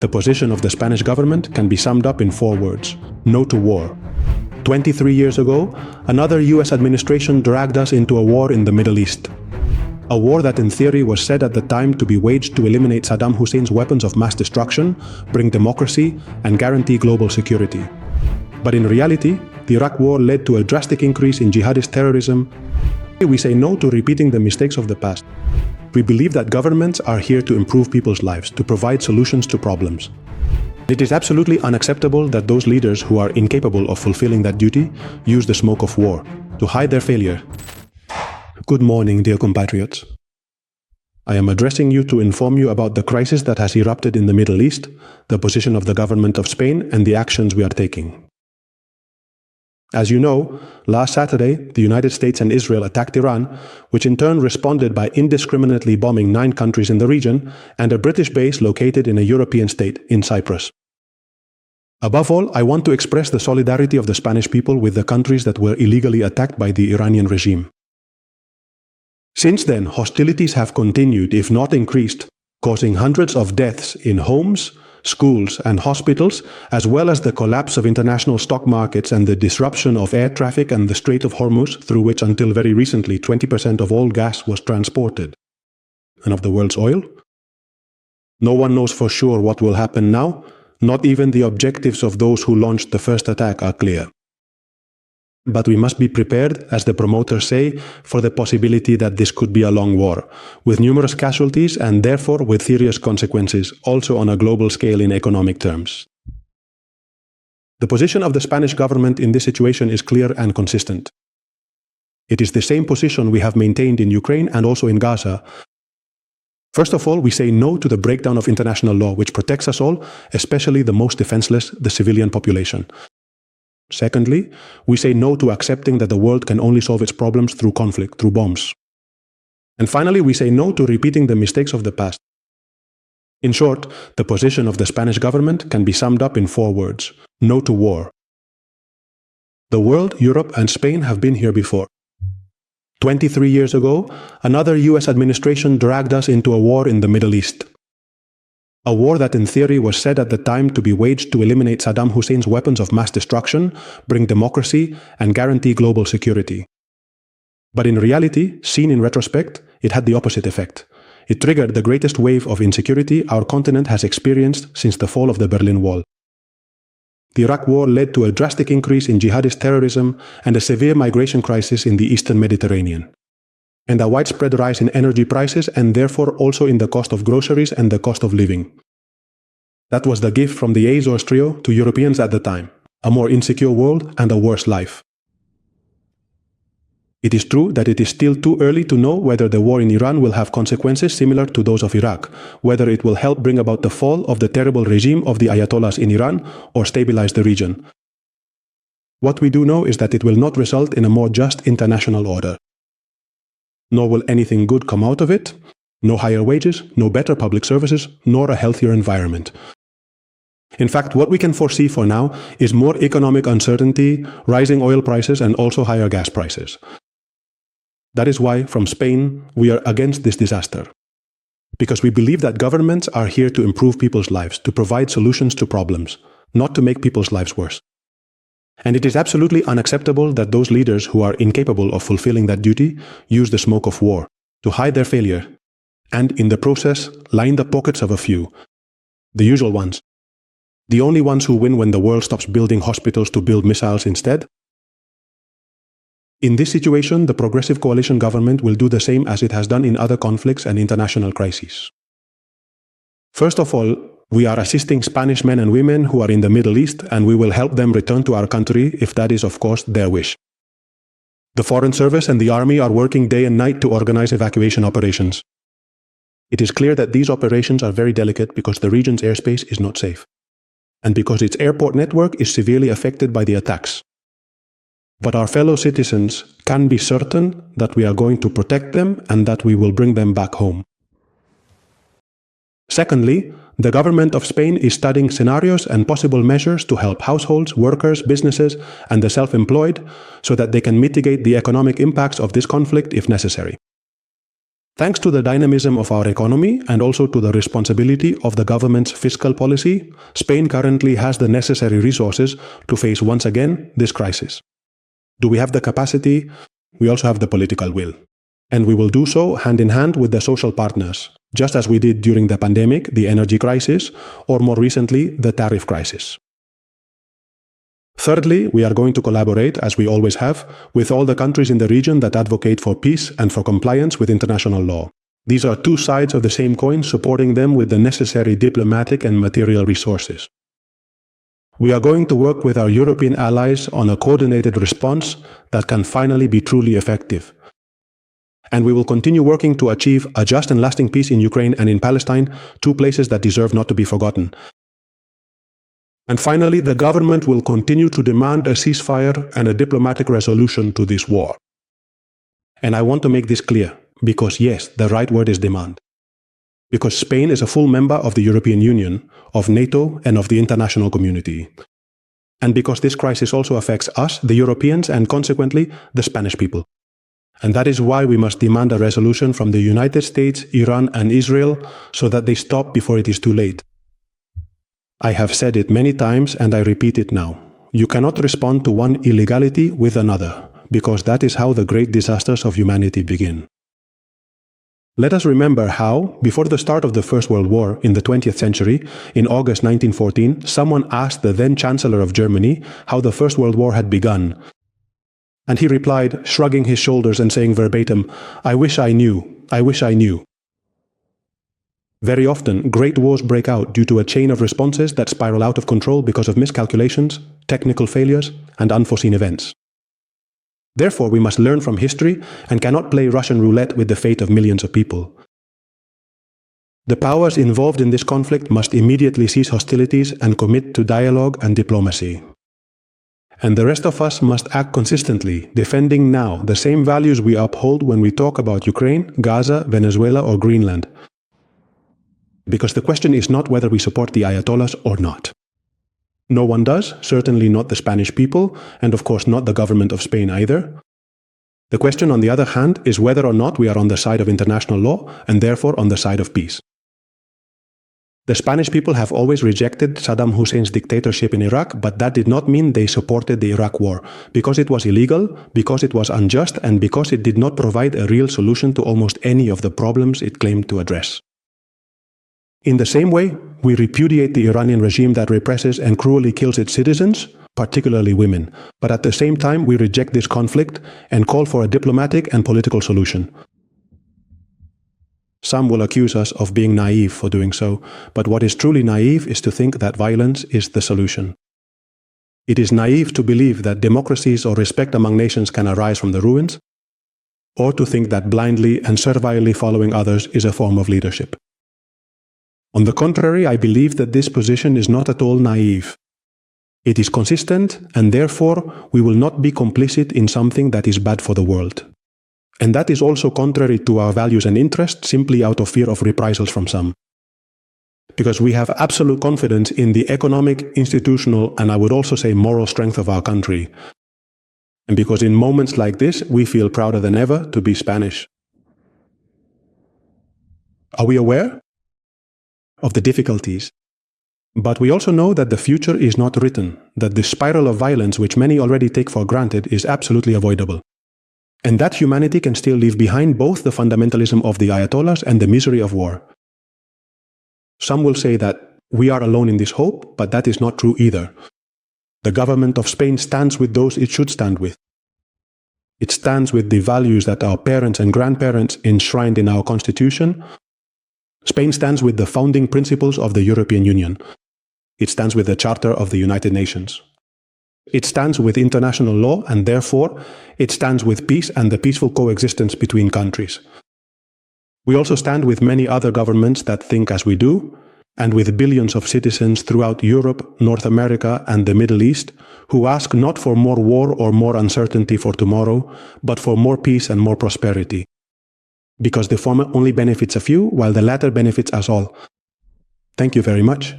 The position of the Spanish government can be summed up in 4 words: no to war. 23 years ago, another US administration dragged us into a war in the Middle East. A war that in theory was said at the time to be waged to eliminate Saddam Hussein's weapons of mass destruction, bring democracy, and guarantee global security. But in reality, the Iraq war led to a drastic increase in jihadist terrorism. We say no to repeating the mistakes of the past. We believe that governments are here to improve people's lives, to provide solutions to problems. It is absolutely unacceptable that those leaders who are incapable of fulfilling that duty use the smoke of war to hide their failure. Good morning, dear compatriots. I am addressing you to inform you about the crisis that has erupted in the Middle East, the position of the government of Spain, and the actions we are taking. As you know, last Saturday, the United States and Israel attacked Iran, which in turn responded by indiscriminately bombing 9 countries in the region and a British base located in a European state, in Cyprus. Above all, I want to express the solidarity of the Spanish people with the countries that were illegally attacked by the Iranian regime. Since then, hostilities have continued, if not increased, causing hundreds of deaths in homes, schools, and hospitals, as well as the collapse of international stock markets and the disruption of air traffic and the Strait of Hormuz, through which until very recently 20% of all gas was transported. And of the world's oil? No one knows for sure what will happen now. Not even the objectives of those who launched the first attack are clear. But we must be prepared, as the promoters say, for the possibility that this could be a long war, with numerous casualties and therefore with serious consequences, also on a global scale in economic terms. The position of the Spanish government in this situation is clear and consistent. It is the same position we have maintained in Ukraine and also in Gaza. First of all, we say no to the breakdown of international law, which protects us all, especially the most defenseless, the civilian population. Secondly, we say no to accepting that the world can only solve its problems through conflict, through bombs. And finally, we say no to repeating the mistakes of the past. In short, the position of the Spanish government can be summed up in 4 words: no to war. The world, Europe, and Spain have been here before. 23 years ago, another US administration dragged us into a war in the Middle East. A war that in theory was said at the time to be waged to eliminate Saddam Hussein's weapons of mass destruction, bring democracy, and guarantee global security. But in reality, seen in retrospect, it had the opposite effect. It triggered the greatest wave of insecurity our continent has experienced since the fall of the Berlin Wall. The Iraq war led to a drastic increase in jihadist terrorism and a severe migration crisis in the Eastern Mediterranean, and a widespread rise in energy prices and therefore also in the cost of groceries and the cost of living. That was the gift from the Azores trio to Europeans at the time: a more insecure world and a worse life. It is true that it is still too early to know whether the war in Iran will have consequences similar to those of Iraq, whether it will help bring about the fall of the terrible regime of the Ayatollahs in Iran or stabilize the region. What we do know is that it will not result in a more just international order. Nor will anything good come out of it: no higher wages, no better public services, nor a healthier environment. In fact, what we can foresee for now is more economic uncertainty, rising oil prices, and also higher gas prices. That is why, from Spain, we are against this disaster. Because we believe that governments are here to improve people's lives, to provide solutions to problems, not to make people's lives worse. And it is absolutely unacceptable that those leaders who are incapable of fulfilling that duty use the smoke of war to hide their failure, and in the process line the pockets of a few, the usual ones, the only ones who win when the world stops building hospitals to build missiles instead. In this situation, the progressive coalition government will do the same as it has done in other conflicts and international crises. First of all, we are assisting Spanish men and women who are in the Middle East, and we will help them return to our country if that is, of course, their wish. The Foreign Service and the Army are working day and night to organize evacuation operations. It is clear that these operations are very delicate because the region's airspace is not safe, and because its airport network is severely affected by the attacks. But our fellow citizens can be certain that we are going to protect them and that we will bring them back home. Secondly, the government of Spain is studying scenarios and possible measures to help households, workers, businesses, and the self-employed so that they can mitigate the economic impacts of this conflict if necessary. Thanks to the dynamism of our economy and also to the responsibility of the government's fiscal policy, Spain currently has the necessary resources to face once again this crisis. Do we have the capacity? We also have the political will. And we will do so hand in hand with the social partners, just as we did during the pandemic, the energy crisis, or more recently, the tariff crisis. Thirdly, we are going to collaborate, as we always have, with all the countries in the region that advocate for peace and for compliance with international law. These are two sides of the same coin, supporting them with the necessary diplomatic and material resources. We are going to work with our European allies on a coordinated response that can finally be truly effective. And we will continue working to achieve a just and lasting peace in Ukraine and in Palestine, two places that deserve not to be forgotten. And finally, the government will continue to demand a ceasefire and a diplomatic resolution to this war. And I want to make this clear, because yes, the right word is demand. Because Spain is a full member of the European Union, of NATO, and of the international community. And because this crisis also affects us, the Europeans, and consequently, the Spanish people. And that is why we must demand a resolution from the United States, Iran, and Israel so that they stop before it is too late. I have said it many times and I repeat it now. You cannot respond to one illegality with another, because that is how the great disasters of humanity begin. Let us remember how, before the start of the First World War in the 20th century, in August 1914, someone asked the then Chancellor of Germany how the First World War had begun. And he replied, shrugging his shoulders and saying verbatim, "I wish I knew, I wish I knew." Very often, great wars break out due to a chain of responses that spiral out of control because of miscalculations, technical failures, and unforeseen events. Therefore, we must learn from history and cannot play Russian roulette with the fate of millions of people. The powers involved in this conflict must immediately cease hostilities and commit to dialogue and diplomacy. And the rest of us must act consistently, defending now the same values we uphold when we talk about Ukraine, Gaza, Venezuela, or Greenland. Because the question is not whether we support the Ayatollahs or not. No one does, certainly not the Spanish people, and of course not the government of Spain either. The question, on the other hand, is whether or not we are on the side of international law, and therefore on the side of peace. The Spanish people have always rejected Saddam Hussein's dictatorship in Iraq, but that did not mean they supported the Iraq war, because it was illegal, because it was unjust, and because it did not provide a real solution to almost any of the problems it claimed to address. In the same way, we repudiate the Iranian regime that represses and cruelly kills its citizens, particularly women, but at the same time we reject this conflict and call for a diplomatic and political solution. Some will accuse us of being naive for doing so, but what is truly naive is to think that violence is the solution. It is naive to believe that democracies or respect among nations can arise from the ruins, or to think that blindly and servilely following others is a form of leadership. On the contrary, I believe that this position is not at all naive. It is consistent, and therefore we will not be complicit in something that is bad for the world. And that is also contrary to our values and interests, simply out of fear of reprisals from some. Because we have absolute confidence in the economic, institutional, and I would also say moral strength of our country. And because in moments like this, we feel prouder than ever to be Spanish. Are we aware of the difficulties? But we also know that the future is not written, that the spiral of violence which many already take for granted is absolutely avoidable. And that humanity can still leave behind both the fundamentalism of the Ayatollahs and the misery of war. Some will say that we are alone in this hope, but that is not true either. The government of Spain stands with those it should stand with. It stands with the values that our parents and grandparents enshrined in our constitution. Spain stands with the founding principles of the European Union. It stands with the Charter of the United Nations. It stands with international law, and therefore it stands with peace and the peaceful coexistence between countries. We also stand with many other governments that think as we do, and with billions of citizens throughout Europe, North America, and the Middle East, who ask not for more war or more uncertainty for tomorrow, but for more peace and more prosperity. Because the former only benefits a few, while the latter benefits us all. Thank you very much.